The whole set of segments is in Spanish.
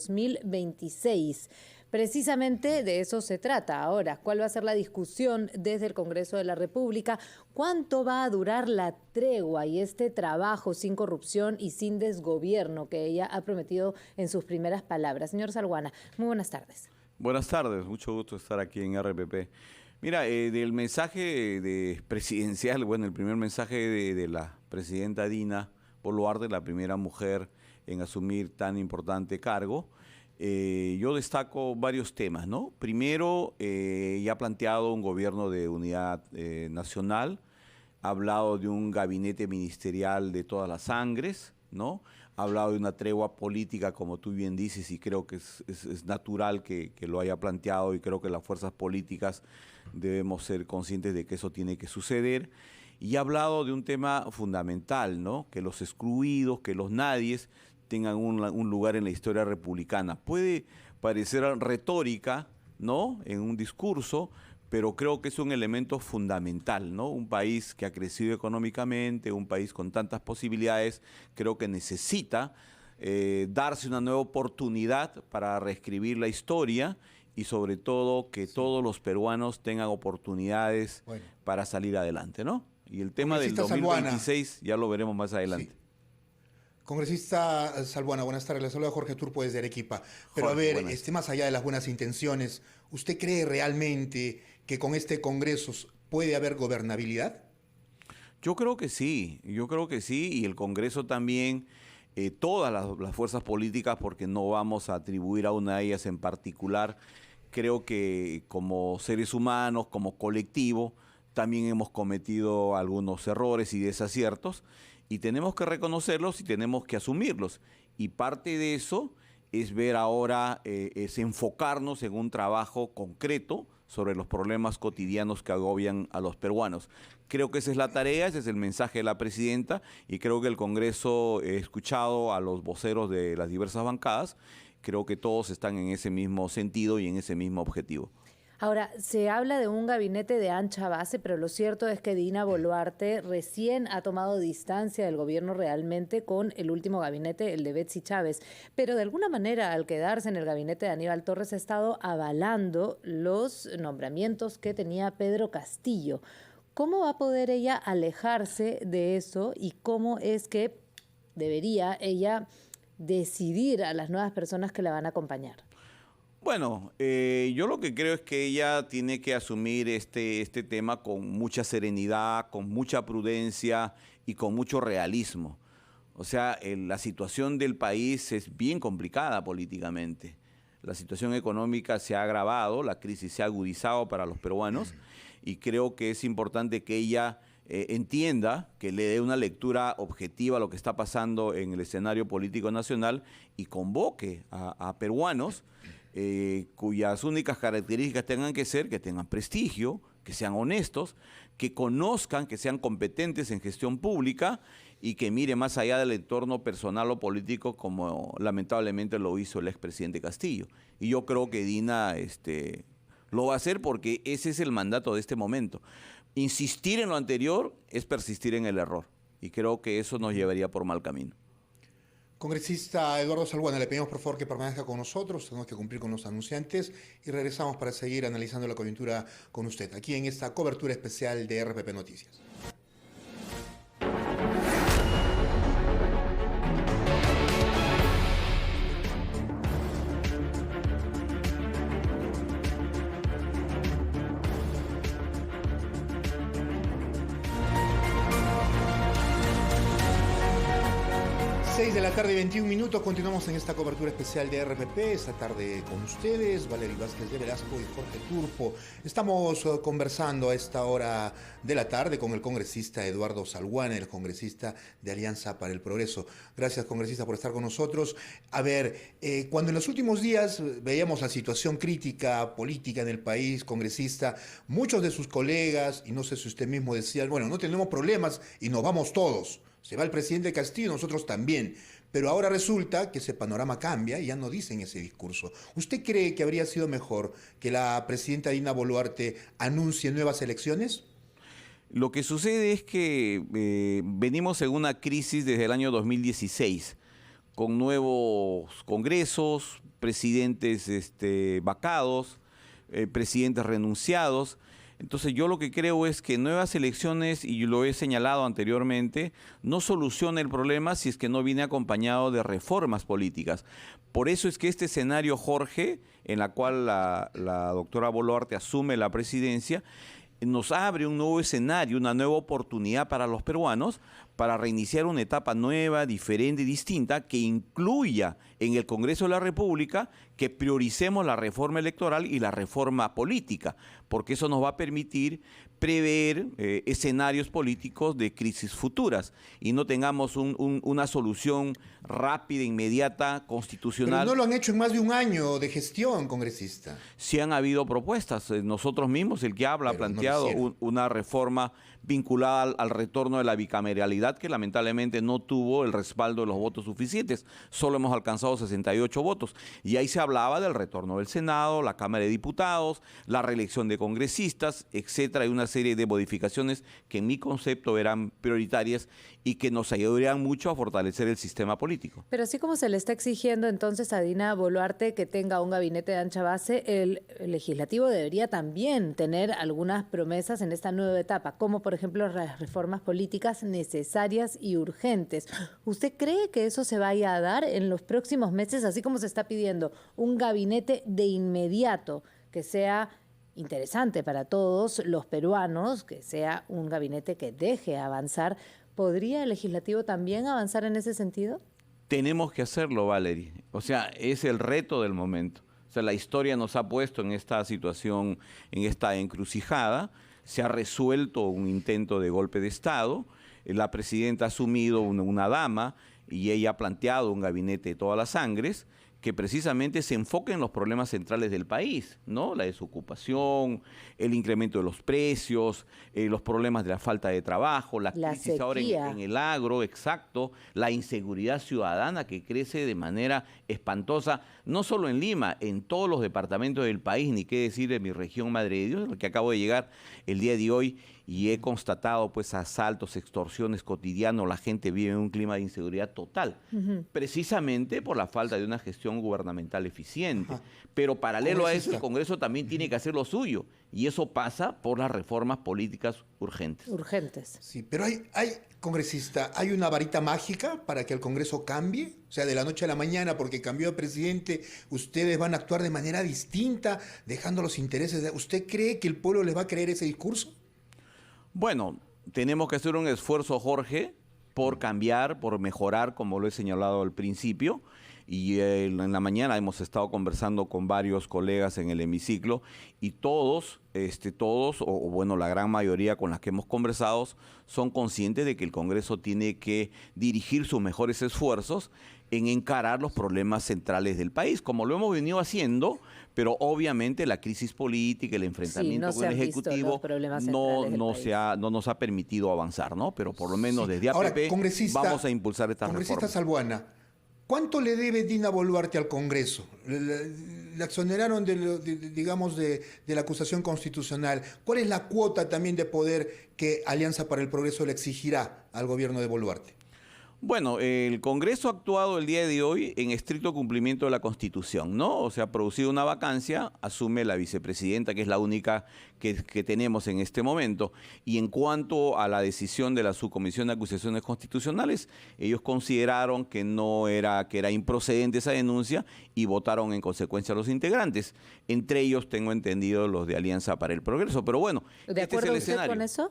2026. Precisamente de eso se trata ahora. ¿Cuál va a ser la discusión desde el Congreso de la República? ¿Cuánto va a durar la tregua y este trabajo sin corrupción y sin desgobierno que ella ha prometido en sus primeras palabras? Señor Salguana, muy buenas tardes. Buenas tardes, mucho gusto estar aquí en RPP. Mira, del mensaje presidencial, bueno, el primer mensaje de la presidenta Dina Boluarte, la primera mujer en asumir tan importante cargo, yo destaco varios temas, ¿no? Primero, ya ha planteado un gobierno de unidad nacional, ha hablado de un gabinete ministerial de todas las sangres, ¿no? Ha hablado de una tregua política, como tú bien dices, y creo que es natural que lo haya planteado, y creo que las fuerzas políticas debemos ser conscientes de que eso tiene que suceder. Y ha hablado de un tema fundamental, ¿no? Que los excluidos, que los nadies tengan un lugar en la historia republicana. Puede parecer retórica, ¿no?, en un discurso, pero creo que es un elemento fundamental, ¿no? Un país que ha crecido económicamente, un país con tantas posibilidades, creo que necesita darse una nueva oportunidad para reescribir la historia y sobre todo que todos los peruanos tengan oportunidades para salir adelante, ¿no? Y el tema del 2026 Salbuana, ya lo veremos más adelante. Sí. Congresista Salbuana, buenas tardes. Le saluda Jorge Turpo desde Arequipa. Pero Jorge, a ver, más allá de las buenas intenciones, ¿usted cree realmente que con este Congreso puede haber gobernabilidad? Yo creo que sí, y el Congreso también, todas las fuerzas políticas, porque no vamos a atribuir a una de ellas en particular. Creo que como seres humanos, como colectivo, también hemos cometido algunos errores y desaciertos, y tenemos que reconocerlos y tenemos que asumirlos. Y parte de eso es ver ahora, es enfocarnos en un trabajo concreto sobre los problemas cotidianos que agobian a los peruanos. Creo que esa es la tarea, ese es el mensaje de la presidenta, y creo que el Congreso, he escuchado a los voceros de las diversas bancadas, creo que todos están en ese mismo sentido y en ese mismo objetivo. Ahora, se habla de un gabinete de ancha base, pero lo cierto es que Dina Boluarte recién ha tomado distancia del gobierno realmente con el último gabinete, el de Betsy Chávez. Pero de alguna manera, al quedarse en el gabinete de Aníbal Torres, ha estado avalando los nombramientos que tenía Pedro Castillo. ¿Cómo va a poder ella alejarse de eso y cómo es que debería ella decidir a las nuevas personas que la van a acompañar? Bueno, yo lo que creo es que ella tiene que asumir este tema con mucha serenidad, con mucha prudencia y con mucho realismo. O sea, la situación del país es bien complicada políticamente. La situación económica se ha agravado, la crisis se ha agudizado para los peruanos, y creo que es importante que ella entienda, que le dé una lectura objetiva a lo que está pasando en el escenario político nacional y convoque a peruanos cuyas únicas características tengan que ser que tengan prestigio, que sean honestos, que conozcan, que sean competentes en gestión pública y que mire más allá del entorno personal o político, como lamentablemente lo hizo el expresidente Castillo. Y yo creo que Dina lo va a hacer porque ese es el mandato de este momento. Insistir en lo anterior es persistir en el error, y creo que eso nos llevaría por mal camino. Congresista Eduardo Salbuana, le pedimos por favor que permanezca con nosotros, tenemos que cumplir con los anunciantes y regresamos para seguir analizando la coyuntura con usted, aquí en esta cobertura especial de RPP Noticias. 6 de la tarde, 21 minutos. Continuamos en esta cobertura especial de RPP. Esta tarde con ustedes, Valery Vázquez de Velasco y Jorge Turpo. Estamos conversando a esta hora de la tarde con el congresista Eduardo Salbuana, el congresista de Alianza para el Progreso. Gracias, congresista, por estar con nosotros. A ver, cuando en los últimos días veíamos la situación crítica política en el país, congresista, muchos de sus colegas, y no sé si usted mismo decía, bueno, no tenemos problemas y nos vamos todos. Se va el presidente Castillo, nosotros también. Pero ahora resulta que ese panorama cambia y ya no dicen ese discurso. ¿Usted cree que habría sido mejor que la presidenta Dina Boluarte anuncie nuevas elecciones? Lo que sucede es que venimos en una crisis desde el año 2016, con nuevos congresos, presidentes vacados, presidentes renunciados. Entonces yo lo que creo es que nuevas elecciones, y lo he señalado anteriormente, no soluciona el problema si es que no viene acompañado de reformas políticas. Por eso es que este escenario, Jorge, en la cual la doctora Boluarte asume la presidencia, nos abre un nuevo escenario, una nueva oportunidad para los peruanos para reiniciar una etapa nueva, diferente y distinta que incluya en el Congreso de la República que prioricemos la reforma electoral y la reforma política, porque eso nos va a permitir prever escenarios políticos de crisis futuras y no tengamos una solución rápida, inmediata, constitucional. Pero no lo han hecho en más de un año de gestión, congresista. Sí han habido propuestas. Nosotros mismos, el que habla, ha planteado una reforma vinculada al retorno de la bicameralidad que lamentablemente no tuvo el respaldo de los votos suficientes. Solo hemos alcanzado 68 votos. Y ahí se hablaba del retorno del Senado, la Cámara de Diputados, la reelección de congresistas, etcétera, y una serie de modificaciones que en mi concepto eran prioritarias y que nos ayudarían mucho a fortalecer el sistema político. Pero así como se le está exigiendo entonces a Dina Boluarte que tenga un gabinete de ancha base, el legislativo debería también tener algunas promesas en esta nueva etapa, como por ejemplo las reformas políticas necesarias y urgentes. ¿Usted cree que eso se vaya a dar en los próximos meses, así como se está pidiendo un gabinete de inmediato que sea interesante para todos los peruanos, que sea un gabinete que deje avanzar? ¿Podría el legislativo también avanzar en ese sentido? Tenemos que hacerlo, Valerie. O sea, es el reto del momento. O sea, la historia nos ha puesto en esta situación, en esta encrucijada. Se ha resuelto un intento de golpe de Estado. La presidenta ha asumido una dama y ella ha planteado un gabinete de todas las sangres que precisamente se enfoque en los problemas centrales del país, ¿no? La desocupación, el incremento de los precios, los problemas de la falta de trabajo, la crisis ahora en el agro, exacto, la inseguridad ciudadana que crece de manera espantosa, no solo en Lima, en todos los departamentos del país, ni qué decir de mi región Madre de Dios, que acabo de llegar el día de hoy y he constatado pues asaltos, extorsiones cotidianos, la gente vive en un clima de inseguridad total, precisamente por la falta de una gestión gubernamental eficiente. Pero paralelo a eso, el Congreso también tiene que hacer lo suyo, y eso pasa por las reformas políticas urgentes. Urgentes. Sí, pero congresista, ¿hay una varita mágica para que el Congreso cambie? O sea, de la noche a la mañana, porque cambió de presidente, ustedes van a actuar de manera distinta, dejando los intereses de... ¿Usted cree que el pueblo les va a creer ese discurso? Bueno, tenemos que hacer un esfuerzo, Jorge, por cambiar, por mejorar, como lo he señalado al principio. Y en la mañana hemos estado conversando con varios colegas en el hemiciclo y todos, o bueno, la gran mayoría con las que hemos conversado, son conscientes de que el Congreso tiene que dirigir sus mejores esfuerzos en encarar los problemas centrales del país, como lo hemos venido haciendo, pero obviamente la crisis política, el enfrentamiento con el Ejecutivo no nos ha permitido avanzar, ¿no? Pero por lo menos desde APP vamos a impulsar estas reformas. Congresista Salbuana, ¿cuánto le debe Dina Boluarte al Congreso? Le exoneraron de la acusación constitucional. ¿Cuál es la cuota también de poder que Alianza para el Progreso le exigirá al gobierno de Boluarte? Bueno, el Congreso ha actuado el día de hoy en estricto cumplimiento de la Constitución, ¿no? O sea, ha producido una vacancia, asume la vicepresidenta, que es la única que tenemos en este momento. Y en cuanto a la decisión de la Subcomisión de Acusaciones Constitucionales, ellos consideraron que era improcedente esa denuncia y votaron en consecuencia a los integrantes. Entre ellos, tengo entendido, los de Alianza para el Progreso. Pero bueno, ¿de acuerdo este es el escenario. con eso?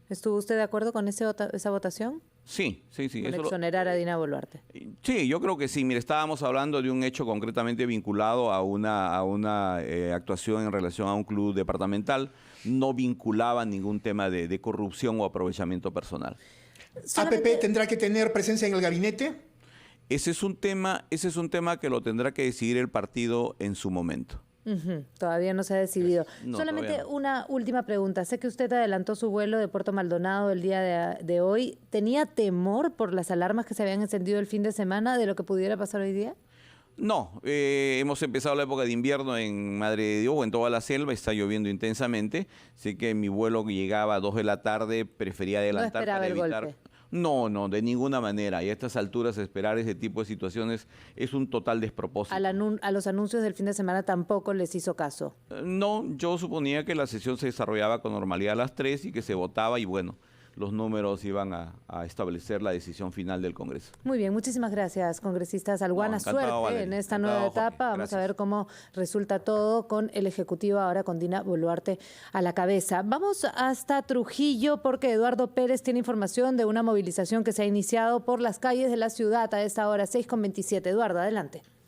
¿Estuvo usted de acuerdo con esa votación? Sí. ¿Con exonerar a Dina Boluarte? Sí, yo creo que sí. Mire, estábamos hablando de un hecho concretamente vinculado a una actuación en relación a un club departamental. No vinculaba ningún tema de corrupción o aprovechamiento personal. ¿APP tendrá que tener presencia en el gabinete? Ese es un tema que lo tendrá que decidir el partido en su momento. Todavía no se ha decidido. No, solamente no. Una última pregunta. Sé que usted adelantó su vuelo de Puerto Maldonado el día de hoy. ¿Tenía temor por las alarmas que se habían encendido el fin de semana de lo que pudiera pasar hoy día? No, hemos empezado la época de invierno en Madre de Dios o en toda la selva, está lloviendo intensamente. Sé que mi vuelo llegaba a 2 de la tarde, prefería adelantar para evitar No, no, de ninguna manera. Y a estas alturas esperar ese tipo de situaciones es un total despropósito. A los anuncios del fin de semana tampoco les hizo caso. No, yo suponía que la sesión se desarrollaba con normalidad a las 3 y que se votaba y bueno, los números iban a establecer la decisión final del Congreso. Muy bien, muchísimas gracias, congresista Salguana. Suerte Valeria. en esta Encantado, nueva etapa. Jorge. Vamos Gracias. a ver cómo resulta todo con el Ejecutivo ahora con Dina Boluarte a la cabeza. Vamos hasta Trujillo porque Eduardo Pérez tiene información de una movilización que se ha iniciado por las calles de la ciudad a esta hora, 6:27. Eduardo, adelante.